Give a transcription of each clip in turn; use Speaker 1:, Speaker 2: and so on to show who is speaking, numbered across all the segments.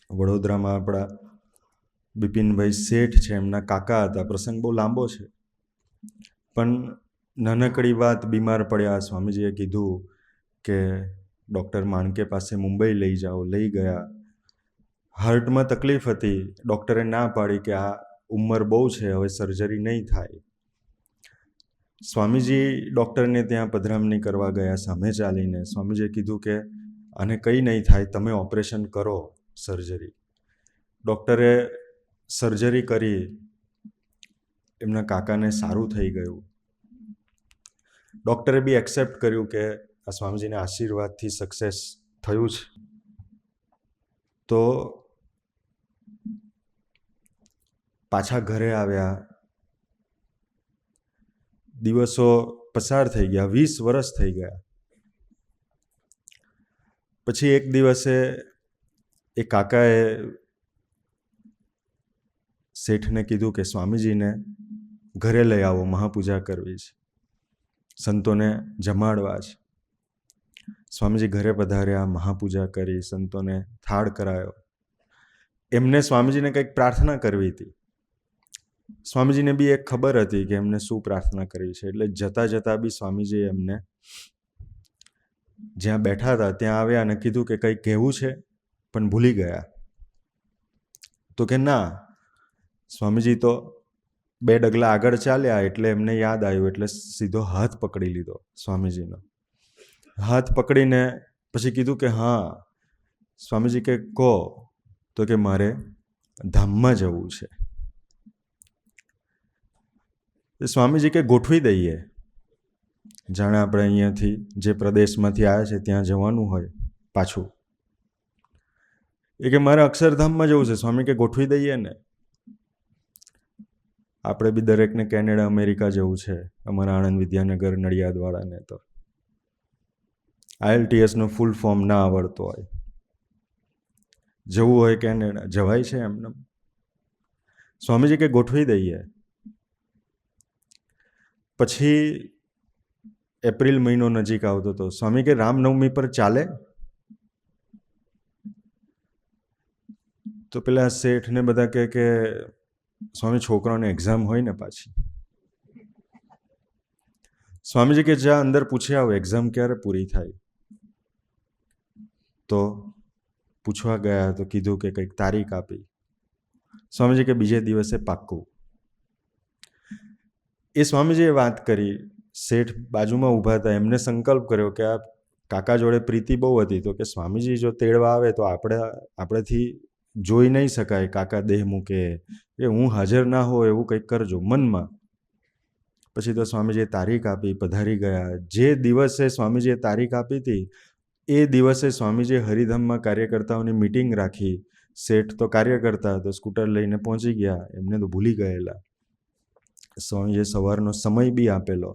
Speaker 1: વડોદરામાં આપણા બિપિનભાઈ શેઠ છે, એમના કાકા હતા. પ્રસંગ બહુ લાંબો છે, પણ નાનકડી વાત, બીમાર પડ્યા, સ્વામીજીએ કીધું કે ડૉક્ટર માણકે પાસે મુંબઈ લઈ જાઓ. લઈ ગયા. હાર્ટમાં તકલીફ હતી. ડૉક્ટરે ના પાડી કે આ ઉંમર બહુ છે, હવે સર્જરી નહીં થાય. સ્વામીજી ડૉક્ટરને ત્યાં પધરામણી કરવા ગયા સામે ચાલીને. સ્વામીજીએ કીધું કે આને કંઈ નહીં થાય, તમે ઓપરેશન કરો, સર્જરી. ડૉક્ટરે સર્જરી કરી. એમના કાકાને સારું થઈ ગયું. ડૉક્ટરે બી એક્સેપ્ટ કર્યું કે આ સ્વામીજીના આશીર્વાદથી સક્સેસ થયું છે. તો પાછા ઘરે આવ્યા. દિવસો પસાર થઈ ગયા, 20 વર્ષ થઈ ગયા. પછી એક દિવસે એ કાકાએ શેઠને કીધું કે સ્વામીજીને ઘરે લઈ આવો, મહાપૂજા કરવી છે, સંતોને જમાડવા છે. સ્વામીજી ઘરે પધાર્યા, મહાપૂજા કરી, સંતોને થાળ કરાયો. એમને સ્વામીજીને કંઈક પ્રાર્થના કરવી હતી. સ્વામીજીને બી એક ખબર હતી કે એમને શું પ્રાર્થના કરવી છે. એટલે જતાં જતાં બી સ્વામીજી એમને જ્યાં બેઠા હતા ત્યાં આવ્યા અને કીધું કે કંઈક કહેવું છે, પણ ભૂલી ગયા. તો કે ના. સ્વામીજી તો 2 ડગલા આગળ ચાલ્યા એટલે એમને યાદ આવ્યું, એટલે સીધો હાથ પકડી લીધો સ્વામીજીનો. હાથ પકડીને પછી કીધું કે હા. સ્વામીજી કે કહો. તો કે મારે ધામમાં જવું છે. સ્વામીજી કે ગોઠવી દઈએ. જાણે આપણે અહીંયાથી જે પ્રદેશમાંથી આવ્યા છે ત્યાં જવાનું હોય પાછું. એ કે મારે અક્ષરધામમાં જવું છે. સ્વામી કે ગોઠવી દઈએ ને. આપણે બી દરેકને કેનેડા, અમેરિકા જવું છે. અમારા આણંદ વિદ્યાનગર નડિયાદવાળાને તો IELTSનો ફૂલ ફોર્મ ના આવડતો હોય, જવું હોય કેનેડા, જવાય છે એમને. સ્વામીજી કે ગોઠવી દઈએ. પછી એપ્રિલ મહિનો નજીક આવતો હતો. સ્વામી કે રામનવમી પર ચાલે? તો પેલા શેઠને બધા કે સ્વામી છોકરાઓને એક્ઝામ હોય ને પાછી. સ્વામીજી કે જા અંદર પૂછ્યા આવો એક્ઝામ ક્યારે પૂરી થાય. તો પૂછવા ગયા તો કીધું કે કંઈક તારીખ આપી. સ્વામીજી કે બીજે દિવસે પાક્કું. એ સ્વામીજીએ વાત કરી. શેઠ બાજુમાં ઊભા હતા. એમને સંકલ્પ કર્યો કે આ કાકા જોડે પ્રીતિ બહુ હતી, તો કે સ્વામીજી જો તેડવા આવે તો આપણેથી જોઈ નહીં શકાય. કાકા દેહ મૂકે કે હું હાજર ના હોય એવું કંઈક કરજો મનમાં. પછી તો સ્વામીજીએ તારીખ આપી, પધારી ગયા. જે દિવસે સ્વામીજીએ તારીખ આપી હતી એ દિવસે સ્વામીજીએ હરિધામમાં કાર્યકર્તાઓની મિટિંગ રાખી. શેઠ તો કાર્યકર્તા તો સ્કૂટર લઈને પહોંચી ગયા. એમને તો ભૂલી ગયેલા. સ્વામીજીએ સવારનો સમય બી આપેલો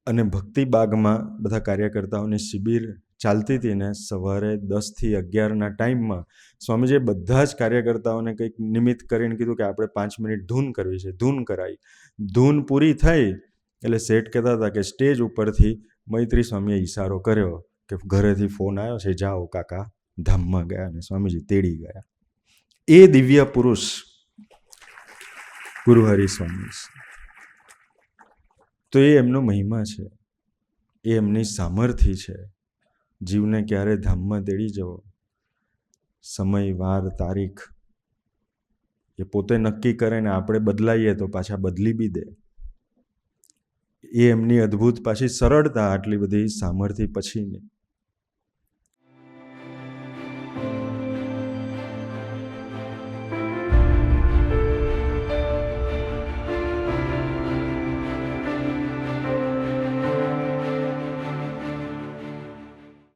Speaker 1: અને ભક્તિબાગમાં બધા કાર્યકર્તાઓની શિબિર ચાલતી હતી ને સવારે 10 થી 11ના ટાઈમમાં સ્વામીજીએ બધા જ કાર્યકર્તાઓને કંઈક નિમિત્ત કરીને કીધું કે આપણે 5 મિનિટ ધૂન કરવી છે. ધૂન કરાવી. ધૂન પૂરી થઈ એટલે શેઠ કહેતા હતા કે સ્ટેજ ઉપરથી મૈત્રી સ્વામીએ ઈશારો કર્યો કે ઘરેથી ફોન આવ્યો છે, જાઓ કાકા ધામમાં ગયા. અને સ્વામીજી તેડી ગયા. એ દિવ્ય પુરુષ ગુરુ હરિ સ્વામી. તો એ એમનો મહિમા છે, એ એમની સામર્થ્ય છે. જીવને ક્યારે ધામમાં તેડી જવો, સમય, વાર, તારીખ એ પોતે નક્કી કરે ને આપણે બદલાઈએ તો પાછા બદલી બી દે. એ એમની અદ્ભુત પાછી સરળતા આટલી બધી સામર્થ્ય પછીની.